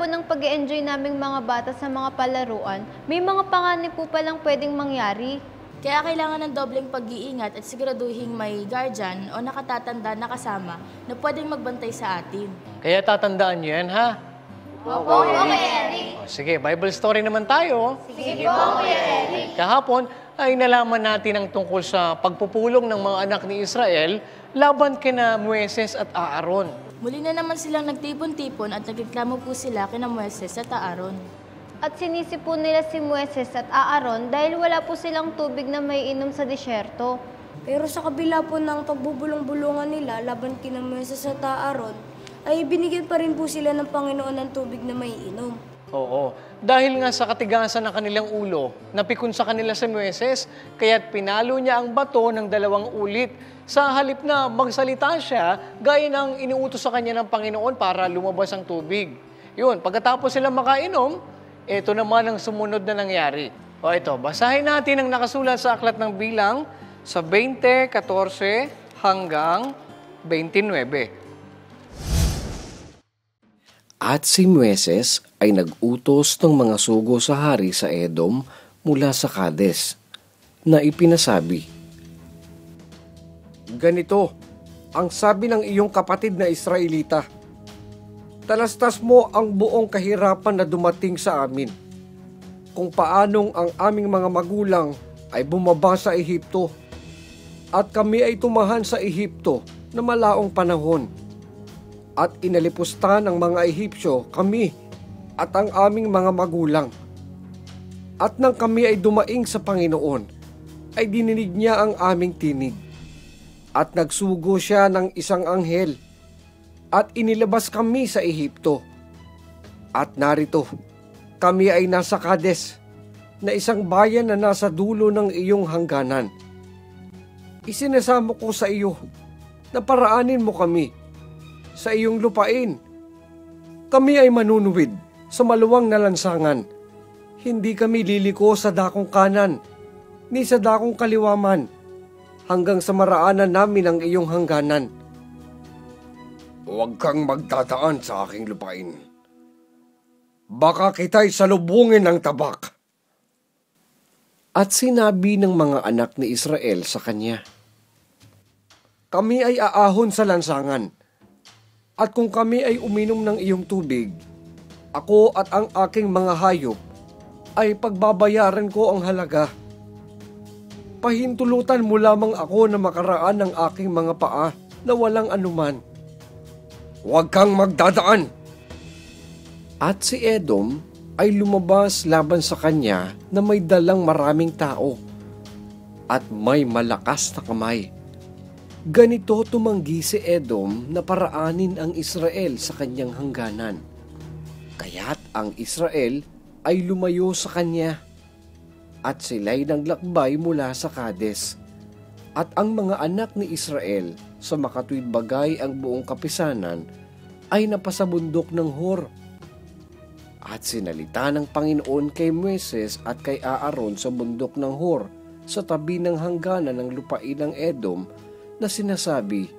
po ng pag-e-enjoy naming mga bata sa mga palaruan, may mga panganib po palang pwedeng mangyari. Kaya kailangan ng dobleng pag-iingat at siguraduhing may guardian o nakatatanda na kasama na pwedeng magbantay sa atin. Kaya tatandaan niyo yan, ha? Opo, Kuya Eric. Sige, Bible story naman tayo. Sige po, Kuya Eric. Kahapon ay nalaman natin ang tungkol sa pagpupulong ng mga anak ni Israel laban kina Moises at Aaron. Muli na naman silang nagtipon-tipon at nagreklamo po sila kina Moises at Aaron. At sinisi po nila si Moises at Aaron dahil wala po silang tubig na may inom sa disyerto. Pero sa kabila po ng pagbubulong-bulungan nila laban kina Moises at Aaron, ay binigyan pa rin po sila ng Panginoon ng tubig na may inom. Oo. Dahil nga sa katigasan ng kanilang ulo, napikon sa kanila si Moises, kaya't pinalo niya ang bato ng 2 ulit. Sa halip na magsalita siya, gaya ng iniutos sa kanya ng Panginoon para lumabas ang tubig. Yun, pagkatapos sila makainom, ito naman ang sumunod na nangyari. O ito, basahin natin ang nakasulat sa Aklat ng Bilang sa 20:14 hanggang 29. At si Moises ay nag-utos ng mga sugo sa hari sa Edom mula sa Kades, na ipinasabi, "Ganito ang sabi ng iyong kapatid na Israelita, talastas mo ang buong kahirapan na dumating sa amin, kung paanong ang aming mga magulang ay bumaba sa Ehipto, at kami ay tumahan sa Ehipto na malaong panahon, at inalipustan ng mga Ehipsyo kami at ang aming mga magulang. At nang kami ay dumaing sa Panginoon, ay dininig niya ang aming tinig. At nagsugo siya ng isang anghel, at inilabas kami sa Ehipto. At narito, kami ay nasa Kades, na isang bayan na nasa dulo ng iyong hangganan. Isinasamo ko sa iyo na paraanin mo kami sa iyong lupain. Kami ay manunuwid sa maluwang na lansangan. Hindi kami liliko sa dakong kanan, ni sa dakong kaliwaman, hanggang sa maraanan namin ang iyong hangganan. Huwag kang magdadaan sa aking lupain. Baka kita'y salubungin ng tabak." At sinabi ng mga anak ni Israel sa kanya, "Kami ay aahon sa lansangan, at kung kami ay uminom ng iyong tubig, ako at ang aking mga hayop ay pagbabayaran ko ang halaga. Pahintulutan mo lamang ako na makaraan ng aking mga paa na walang anuman. Huwag kang magdadaan." At si Edom ay lumabas laban sa kanya na may dalang maraming tao at may malakas na kamay. Ganito tumanggi si Edom na paraanin ang Israel sa kanyang hangganan. Kaya't ang Israel ay lumayo sa kanya, at sila'y naglakbay mula sa Kades. At ang mga anak ni Israel sa makatuwid bagay ang buong kapisanan ay napasabundok ng Hor. At sinalita ng Panginoon kay Moises at kay Aaron sa bundok ng Hor sa tabi ng hangganan ng lupain ng Edom, na sinasabi,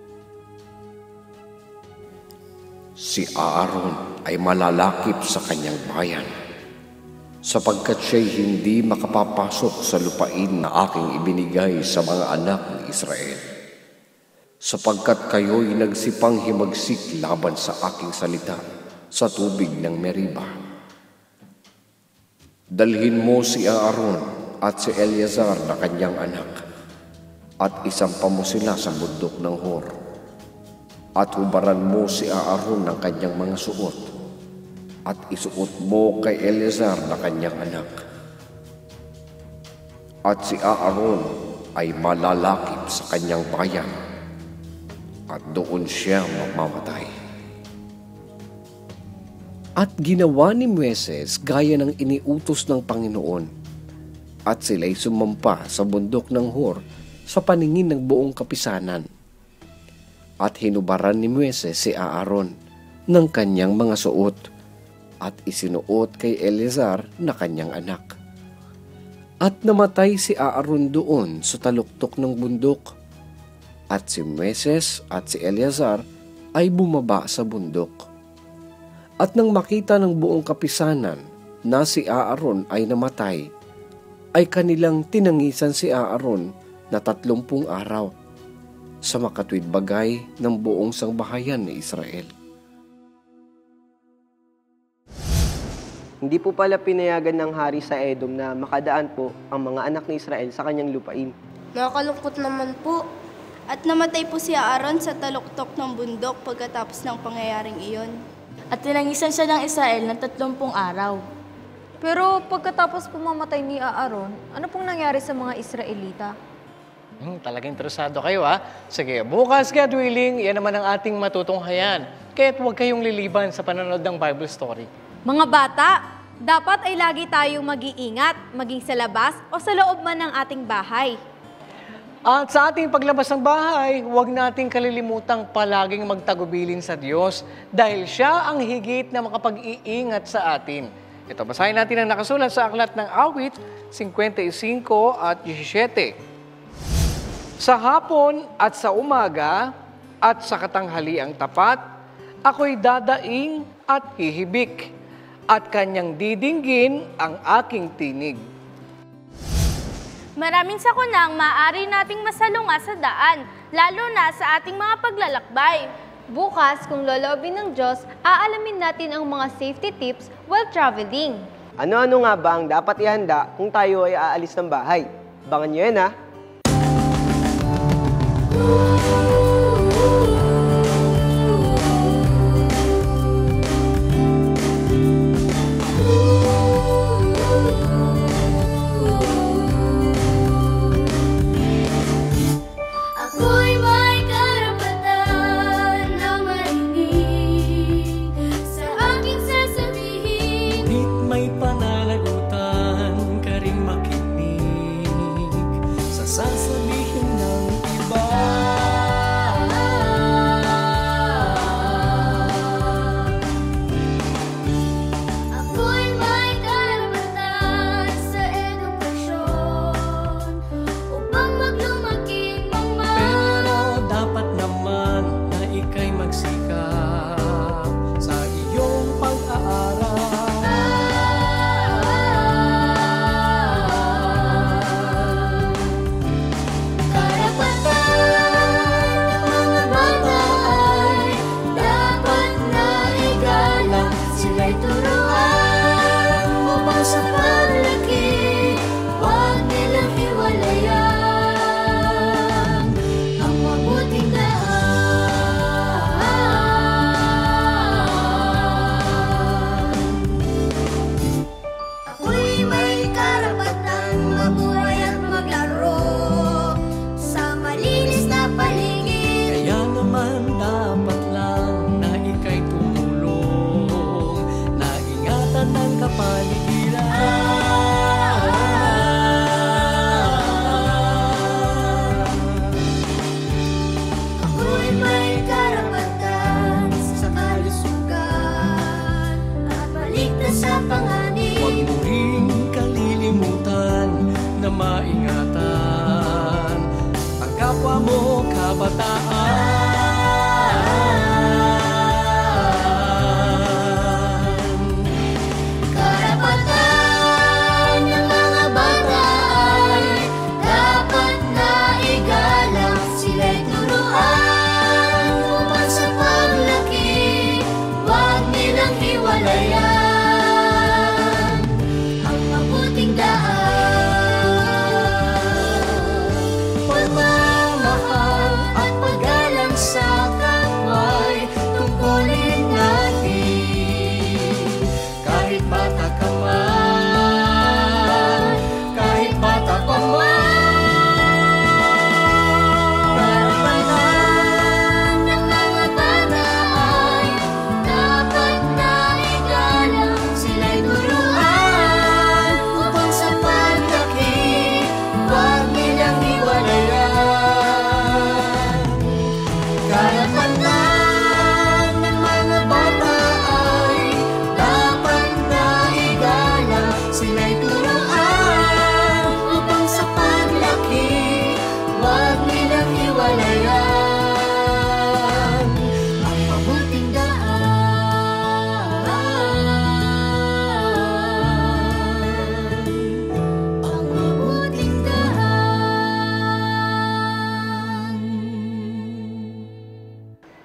"Si Aaron ay malalakip sa kanyang bayan, sapagkat siya'y hindi makapapasok sa lupain na aking ibinigay sa mga anak ni Israel, sapagkat kayo'y nagsipang himagsik laban sa aking salita sa tubig ng Meriba. Dalhin mo si Aaron at si Eleazar na kanyang anak, at isampa mo sila sa bundok ng Hor, at hubaran mo si Aaron ng kanyang mga suot, at isuot mo kay Eleazar na kanyang anak. At si Aaron ay malalakip sa kanyang bayan, at doon siya mamamatay." At ginawa ni Moises gaya ng iniutos ng Panginoon, at sila'y sumampa sa bundok ng Hor sa paningin ng buong kapisanan. At hinubaran ni Moises si Aaron ng kanyang mga suot, at isinuot kay Eleazar na kanyang anak. At namatay si Aaron doon sa taluktok ng bundok, at si Moises at si Eleazar ay bumaba sa bundok. At nang makita ng buong kapisanan na si Aaron ay namatay, ay kanilang tinangisan si Aaron na 30 araw sa makatwid bagay ng buong sangbahayan ni Israel. Hindi po pala pinayagan ng hari sa Edom na makadaan po ang mga anak ni Israel sa kanyang lupain. Nakakalungkot naman po. At namatay po si Aaron sa taluktok ng bundok pagkatapos ng pangyayaring iyon. At tinangisan siya ng Israel ng 30 araw. Pero pagkatapos pumamatay ni Aaron, ano pong nangyari sa mga Israelita? Talagang interesado kayo ha? Sige, bukas God willing, yan naman ang ating matutunghayan. Kaya't huwag kayong liliban sa panonood ng Bible story. Mga bata, dapat ay lagi tayong mag-iingat, maging sa labas o sa loob man ng ating bahay. At sa ating paglabas ng bahay, huwag nating kalilimutang palaging magtagubilin sa Diyos dahil Siya ang higit na makapag-iingat sa atin. Ito, basahin natin ang nakasulat sa Aklat ng Awit 55 at 17. Sa hapon at sa umaga at sa katanghaliang tapat, ako'y dadaing at hihibik, at kanyang didinggin ang aking tinig. Maraming sakuna ang maaari nating masalunga sa daan, lalo na sa ating mga paglalakbay. Bukas, kung loloobin ng Diyos, aalamin natin ang mga safety tips while traveling. Ano-ano nga ba ang dapat ihanda kung tayo ay aalis ng bahay? Abangan nyo yan ha! Ako'y may karapatan na marinig sa aking sasabihin. Ngunit may pananagutan ka rin makinig sa sasabihin ng iba.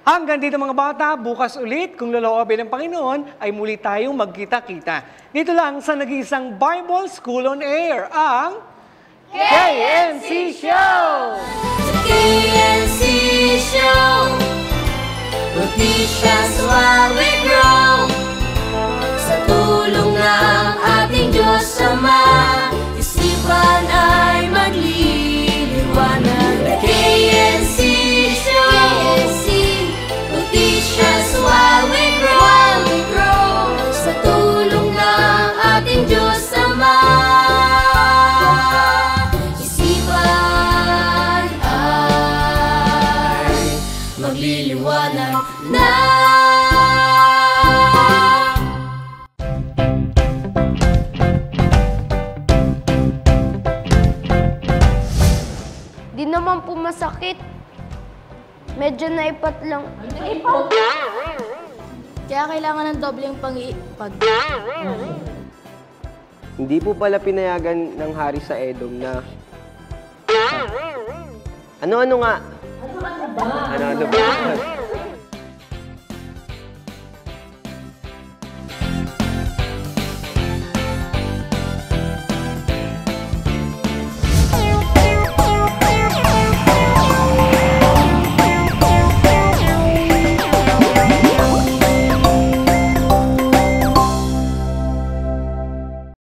Hanggang dito mga bata, bukas ulit, kung loloobin ng Panginoon, ay muli tayong magkita-kita. Dito lang sa nag-iisang Bible School on Air, ang KNC Show! The KNC Show, will teach us while we grow. Sa tulong ng ating Diyos Ama, isipan ay magliliwanag. The KNC Show, will teach us while we grow. Sa tulong ng ating Diyos Ama, isipan ay magliliwanag na. Di naman po masakit. Medyo naipat lang. Kaya kailangan ng dobleng Hindi po pala pinayagan ng hari sa Edom na... Ano-ano nga? Ano ba?